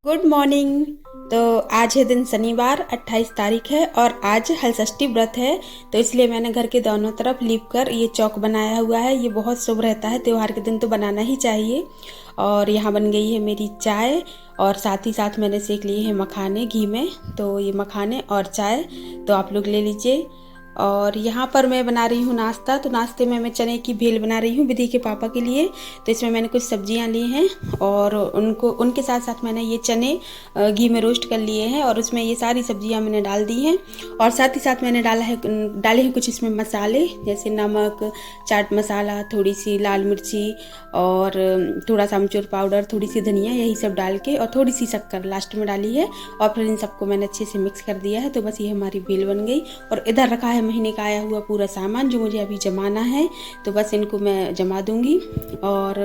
Good morning. तो आज है दिन शनिवार 28 तारीख है और आज हलषष्ठी व्रत है। तो इसलिए मैंने घर के दोनों तरफ लीप कर ये चौक बनाया हुआ है। ये बहुत शुभ रहता है, त्योहार के दिन तो बनाना ही चाहिए। और यहाँ बन गई है मेरी चाय और साथ ही साथ मैंने सेक लिए हैं मखाने घी में। तो ये मखाने और चाय तो आप लोग ले लीजिए। और यहाँ पर मैं बना रही हूँ नाश्ता। तो नाश्ते में मैं चने की भेल बना रही हूँ विधि के पापा के लिए। तो इसमें मैंने कुछ सब्जियाँ ली हैं और उनके साथ साथ मैंने ये चने घी में रोस्ट कर लिए हैं और उसमें ये सारी सब्जियाँ मैंने डाल दी हैं। और साथ ही साथ मैंने डाले हैं कुछ इसमें मसाले, जैसे नमक, चाट मसाला, थोड़ी सी लाल मिर्ची और थोड़ा सा अमचूर पाउडर, थोड़ी सी धनिया, यही सब डाल के और थोड़ी सी शक्कर लास्ट में डाली है। और फिर इन सबको मैंने अच्छे से मिक्स कर दिया है। तो बस ये हमारी भेल बन गई। और इधर रखा है महीने का आया हुआ पूरा सामान जो मुझे अभी जमाना है। तो बस इनको मैं जमा दूंगी। और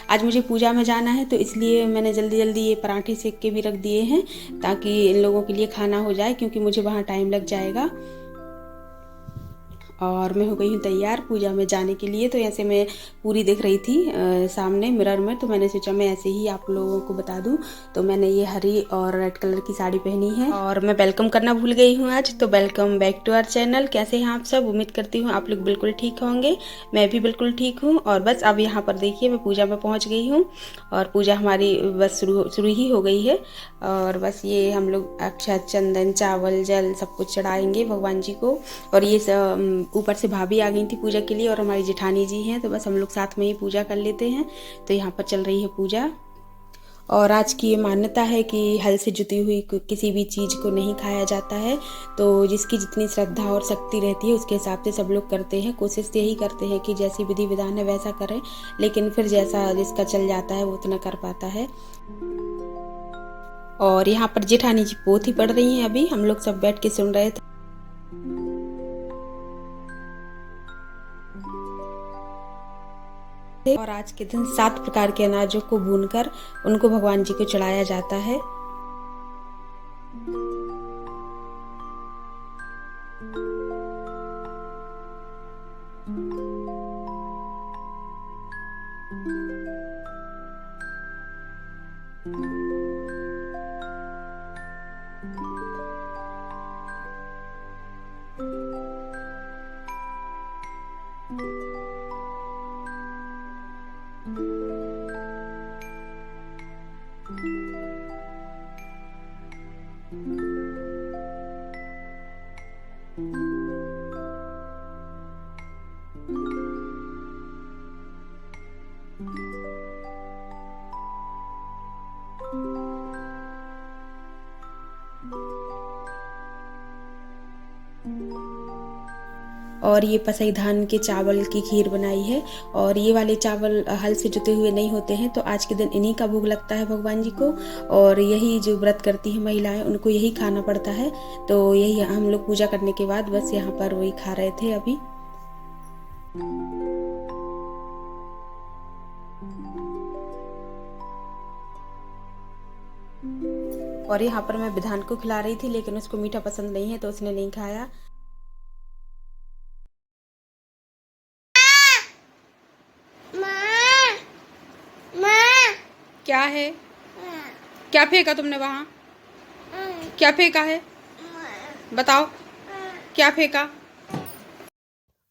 आज मुझे पूजा में जाना है तो इसलिए मैंने जल्दी जल्दी ये पराठे सेक के भी रख दिए हैं ताकि इन लोगों के लिए खाना हो जाए, क्योंकि मुझे वहाँ टाइम लग जाएगा। और मैं हो गई हूँ तैयार पूजा में जाने के लिए। तो ऐसे मैं पूरी दिख रही थी सामने मिरर में, तो मैंने सोचा मैं ऐसे ही आप लोगों को बता दूं। तो मैंने ये हरी और रेड कलर की साड़ी पहनी है। और मैं वेलकम करना भूल गई हूँ आज। तो welcome back to our channel. कैसे हैं आप सब? उम्मीद करती हूँ आप लोग बिल्कुल ठीक होंगे। मैं भी बिल्कुल ठीक हूँ। और बस अब यहाँ पर देखिए मैं पूजा में पहुँच गई हूँ और पूजा हमारी बस शुरू ही हो गई है। और बस ये हम लोग अक्षत, चंदन, चावल, जल सब कुछ चढ़ाएंगे भगवान जी को। और ये सब ऊपर से भाभी आ गई थी पूजा के लिए और हमारी जेठानी जी हैं। तो बस हम लोग साथ में ही पूजा कर लेते हैं। तो यहाँ पर चल रही है पूजा। और आज की ये मान्यता है कि हल से जुती हुई किसी भी चीज़ को नहीं खाया जाता है। तो जिसकी जितनी श्रद्धा और शक्ति रहती है उसके हिसाब से सब लोग करते हैं। कोशिश यही करते हैं कि जैसी विधि विधान है वैसा करें, लेकिन फिर जैसा जिसका चल जाता है वो उतना कर पाता है। और यहाँ पर जेठानी जी पोथी पढ़ रही हैं। अभी हम लोग सब बैठ के सुन रहे थे। और आज के दिन 7 प्रकार के अनाजों को भूनकर उनको भगवान जी को चढ़ाया जाता है। और ये पसई धान के चावल की खीर बनाई है। और ये वाले चावल हल से जुते हुए नहीं होते हैं, तो आज के दिन इन्हीं का भोग लगता है भगवान जी को। और यही जो व्रत करती हैं महिलाएं उनको यही खाना पड़ता है। तो यही हम लोग पूजा करने के बाद बस यहाँ पर वही खा रहे थे अभी। और यहाँ पर मैं विधान को खिला रही थी, लेकिन उसको मीठा पसंद नहीं है तो उसने नहीं खाया। क्या है? क्या फेंका तुमने वहां? क्या फेंका है? बताओ क्या फेंका?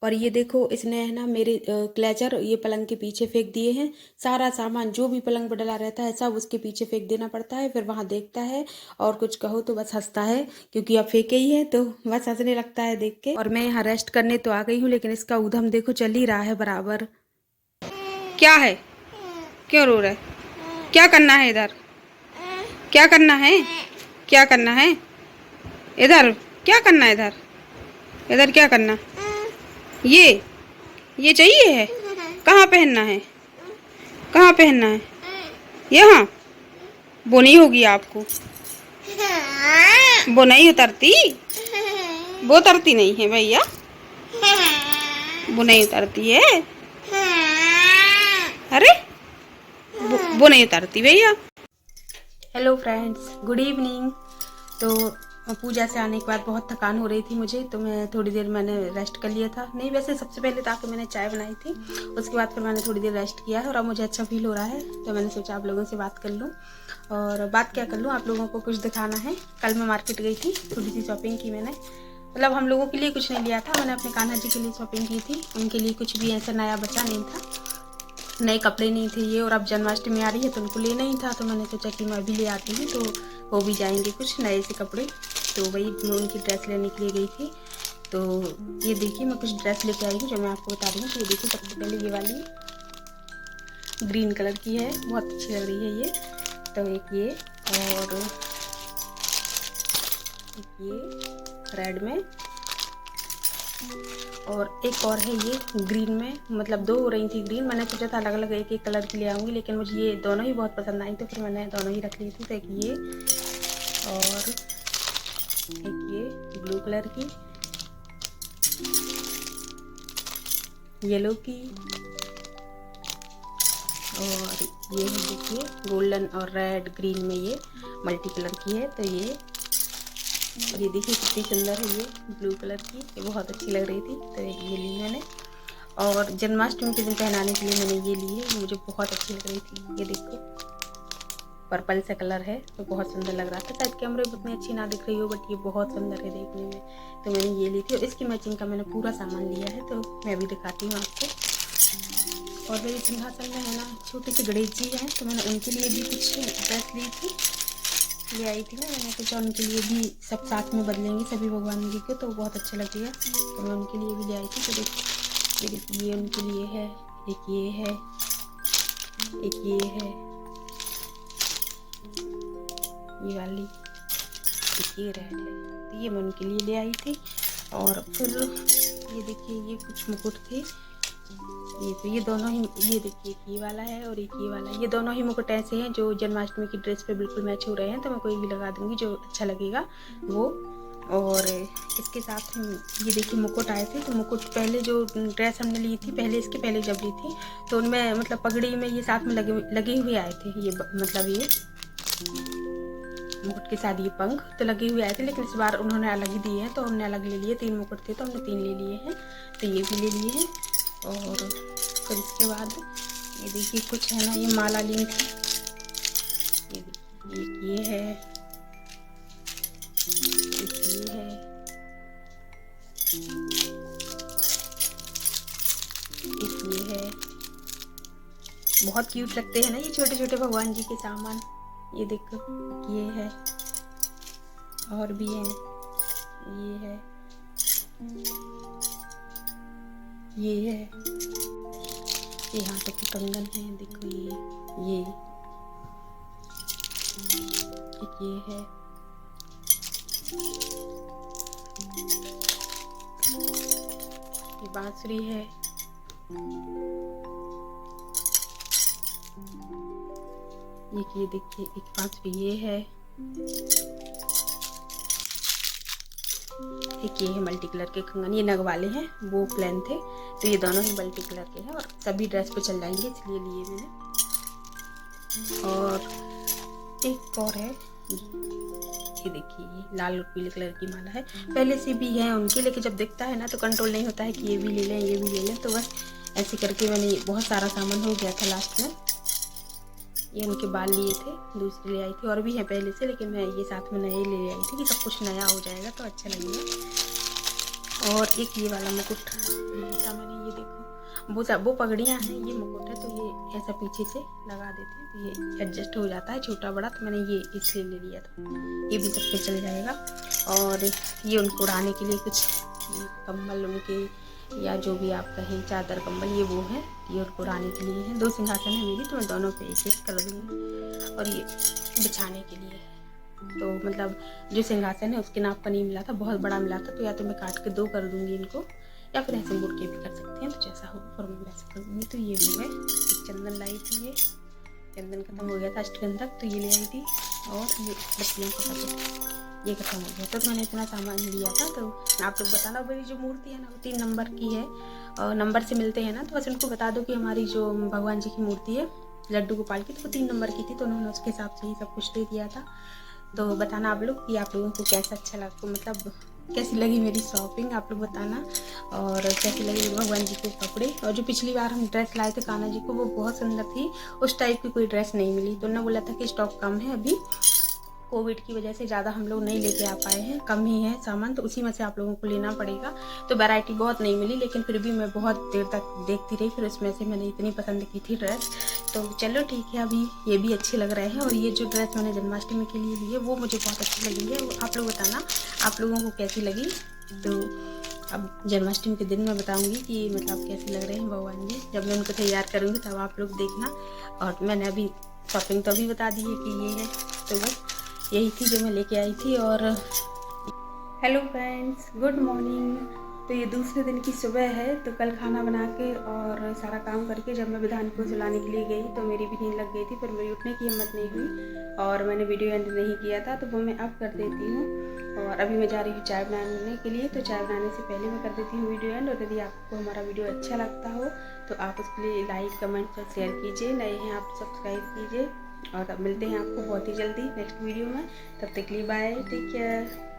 और ये देखो इसने है ना मेरे क्लेचर ये पलंग के पीछे फेंक दिए हैं। सारा सामान जो भी पलंग पर डला रहता है सब उसके पीछे फेंक देना पड़ता है। फिर वहां देखता है और कुछ कहो तो बस हंसता है, क्योंकि अब फेंके ही है तो बस हंसने लगता है देख के। और मैं यहाँ रेस्ट करने तो आ गई हूँ, लेकिन इसका ऊधम देखो चल ही रहा है बराबर। क्या है? क्यों रो रहा है? क्या करना है इधर? क्या करना है? क्या करना है इधर? क्या करना है इधर? इधर क्या करना? ये चाहिए है? कहाँ पहनना है? कहाँ पहनना है? यहाँ? वो नहीं होगी आपको, वो नहीं उतरती, वो उतरती नहीं है भैया, वो नहीं उतरती है। अरे वो नहीं उतरती भैया। Hello friends, good evening. तो पूजा से आने के बाद बहुत थकान हो रही थी मुझे, तो मैं थोड़ी देर मैंने रेस्ट कर लिया था। नहीं, वैसे सबसे पहले तो आके मैंने चाय बनाई थी, उसके बाद फिर मैंने थोड़ी देर रेस्ट किया है और अब मुझे अच्छा फील हो रहा है, तो मैंने सोचा आप लोगों से बात कर लूँ। और बात क्या कर लूँ, आप लोगों को कुछ दिखाना है। कल मैं मार्केट गई थी, थोड़ी सी शॉपिंग की मैंने। मतलब हम लोगों के लिए कुछ नहीं लिया था, मैंने अपने कान्हा जी के लिए शॉपिंग की थी। उनके लिए कुछ भी ऐसा नया बचा नहीं था, नए कपड़े नहीं थे ये। और अब जन्माष्टमी आ रही है तो उनको लेना ही था, तो मैंने सोचा कि मैं भी ले आती हूँ, तो वो भी जाएंगे कुछ नए से कपड़े। तो वही मैं उनकी ड्रेस लेने के लिए गई थी। तो ये देखिए मैं कुछ ड्रेस लेके आई हूँ जो मैं आपको बता रही हूँ। तो ये देखिए, सबसे पहले ये वाली ग्रीन कलर की है, बहुत अच्छी लग रही है ये। तो एक ये, और एक ये रेड में, और एक और है ये ग्रीन में। मतलब दो हो रही थी ग्रीन, मैंने सोचा था अलग अलग एक एक कलर की ले आऊँगी, लेकिन मुझे ये दोनों ही बहुत पसंद आई, तो फिर मैंने दोनों ही रख ली थी। तो एक ये और एक ये ब्लू कलर की, येलो की, और ये है देखिए गोल्डन और रेड ग्रीन में, ये मल्टी कलर की है। तो ये, और ये देखिए कितनी सुंदर है ये ब्लू कलर की, ये बहुत अच्छी लग रही थी। तो ये ली मैंने, और जन्माष्टमी के दिन पहनाने के लिए मैंने ये ली है, ये मुझे बहुत अच्छी लग रही थी। ये देखो पर्पल सा कलर है, तो बहुत सुंदर लग रहा था। शायद कैमरे में उतनी अच्छी ना दिख रही हो, बट ये बहुत सुंदर है देखने में। तो मैंने ये ली थी, और इसकी मैचिंग का मैंने पूरा सामान लिया है, तो मैं भी दिखाती हूँ आपको। और मेरी सिंहासन में है ना छोटे से गणेश जी हैं, तो मैंने उनके लिए भी कुछ ड्रेस ले आई थी ना। मैंने सोचा उनके लिए भी सब साथ में बदलेंगे सभी भगवान जी को, तो बहुत अच्छा लगेगा, तो मैं उनके लिए भी ले आई थी। तो देखिए ये उनके लिए है, एक ये है, एक ये है, ये वाली, एक ये रेड है। तो ये मैं उनके लिए ले आई थी। और फिर ये देखिए ये कुछ मुकुट थे, ये तो ये दोनों ही, ये देखिए एक ये वाला है और एक ये वाला है। ये दोनों ही मुकुट ऐसे हैं जो जन्माष्टमी की ड्रेस पे बिल्कुल मैच हो रहे हैं, तो मैं कोई भी लगा दूंगी जो अच्छा लगेगा वो। और इसके साथ ये देखिए मुकुट आए थे, तो मुकुट पहले जो ड्रेस हमने ली थी, पहले इसके पहले जब ली थी, तो उनमें मतलब पगड़ी में ये साथ में लगे हुए आए थे। ये मतलब ये मुकुट के साथ ये पंख तो लगे हुए आए थे, लेकिन इस बार उन्होंने अलग ही दिए हैं, तो हमने अलग ले लिए। 3 मुकुट थे तो हमने 3 ले लिए हैं, तो ये भी ले लिए हैं। और फिर इसके बाद ये देखिए कुछ है ना, ये माला ली थी, ये देखिए एक ये है, एक ये है, एक ये है। बहुत क्यूट लगते हैं ना ये छोटे छोटे भगवान जी के सामान। ये देखो ये है, और भी है, ये है, ये है, ये हाथों के कंगन है, देखो ये एक ये है, ये बांसुरी है, ये देखिए एक बांसुरी ये है, एक ये है मल्टी कलर के कंगन। ये नग वाले हैं, वो प्लेन थे, तो ये दोनों ही मल्टी कलर के हैं और सभी ड्रेस पे चल जाएंगे, इसलिए लिए मैंने। और एक और है, ये देखिए ये लाल और पीले कलर की माला है। पहले से भी है उनकी, लेकिन जब दिखता है ना तो कंट्रोल नहीं होता है कि ये भी ले लें, ये भी ले लें, तो बस ऐसे करके मैंने बहुत सारा सामान हो गया था लास्ट में। ये उनके बाल लिए थे, दूसरे ले आई थी, और भी हैं पहले से, लेकिन मैं ये साथ में नए ले आई थी कि सब कुछ नया हो जाएगा तो अच्छा लगेगा। और एक ये वाला मुकुट था मैंने, ये देखो वो पगड़ियाँ हैं, ये मुकुट है, तो ये ऐसा पीछे से लगा देते हैं, तो ये एडजस्ट हो जाता है छोटा बड़ा, तो मैंने ये इसलिए ले लिया था। ये भी सब पे चल जाएगा। और ये उनको उड़ाने के लिए कुछ कम्बल उनके, या जो भी आप कहें चादर कंबल, ये वो है, ये उनको उड़ाने के लिए है। 2 सिंहासन है मेरी, तो मैं दोनों पे एक एक कर दूँगी। और ये बिछाने के लिए, तो मतलब जो सिंहासन है उसके नाप का नहीं मिला था, बहुत बड़ा मिला था, तो या तो मैं काट के 2 कर दूँगी इनको, या फिर ऐसे मुड़ के भी कर सकते हैं, तो जैसा हो और मैं वैसे कर दूँगी। तो ये हो गए। चंदन लाई थी, ये चंदन खत्म हो गया था अष्टगंधक, तो ये ले आई थी। और ये बत्तियों का पैकेट ये खत्म हो गया, तो मैंने इतना सामान लिया था। तो आप लोग बताना, मेरी जो मूर्ति है ना वो 3 नंबर की है, और नंबर से मिलते हैं ना, तो बस उनको बता दो कि हमारी जो भगवान जी की मूर्ति है लड्डू गोपाल की, तो वो 3 नंबर की थी, तो उन्होंने उसके हिसाब से ही सब कुछ दे दिया था। तो बताना आप लोग कि आप लोगों को कैसा अच्छा लगा, मतलब कैसी लगी मेरी शॉपिंग, आप लोग बताना। और कैसी लगी भगवान जी के कपड़े। और जो पिछली बार हम ड्रेस लाए थे कान्हा जी को वो बहुत सुंदर थी, उस टाइप की कोई ड्रेस नहीं मिली। तो उन्होंने बोला था कि स्टॉक कम है अभी, कोविड की वजह से ज़्यादा हम लोग नहीं लेके आ पाए हैं, कम ही है सामान, तो उसी में से आप लोगों को लेना पड़ेगा। तो वैरायटी बहुत नहीं मिली, लेकिन फिर भी मैं बहुत देर तक देखती रही, फिर उसमें से मैंने इतनी पसंद की थी ड्रेस। तो चलो ठीक है, अभी ये भी अच्छे लग रहे हैं। और ये जो ड्रेस मैंने जन्माष्टमी के लिए ली है वो मुझे बहुत अच्छी लगी है। आप लोग बताना आप लोगों को कैसी लगी। तो अब जन्माष्टमी के दिन मैं बताऊंगी कि मतलब कैसे लग रहे हैं भगवान जी। जब मैं उनको तैयार करूँगी तब आप लोग देखना। और मैंने अभी शॉपिंग तो अभी बता दी है कि ये है, तो बस यही थी जो मैं लेके आई थी। और हेलो फ्रेंड्स, गुड मॉर्निंग। तो ये दूसरे दिन की सुबह है। तो कल खाना बना के और सारा काम करके जब मैं विधान को सुलाने के लिए गई तो मेरी भी नींद लग गई थी, पर मेरी उठने की हिम्मत नहीं हुई और मैंने वीडियो एंड नहीं किया था, तो वो मैं अब कर देती हूँ। और अभी मैं जा रही हूँ चाय बनाने के लिए, तो चाय बनाने से पहले मैं कर देती हूँ वीडियो एंड। और यदि आपको हमारा वीडियो अच्छा लगता हो तो आप उसके लिए लाइक, कमेंट और शेयर कीजिए। नए हैं आप सब्सक्राइब कीजिए। और अब मिलते हैं आपको बहुत ही जल्दी नेक्स्ट वीडियो में। तब तक के लिए बाय, टेक केयर।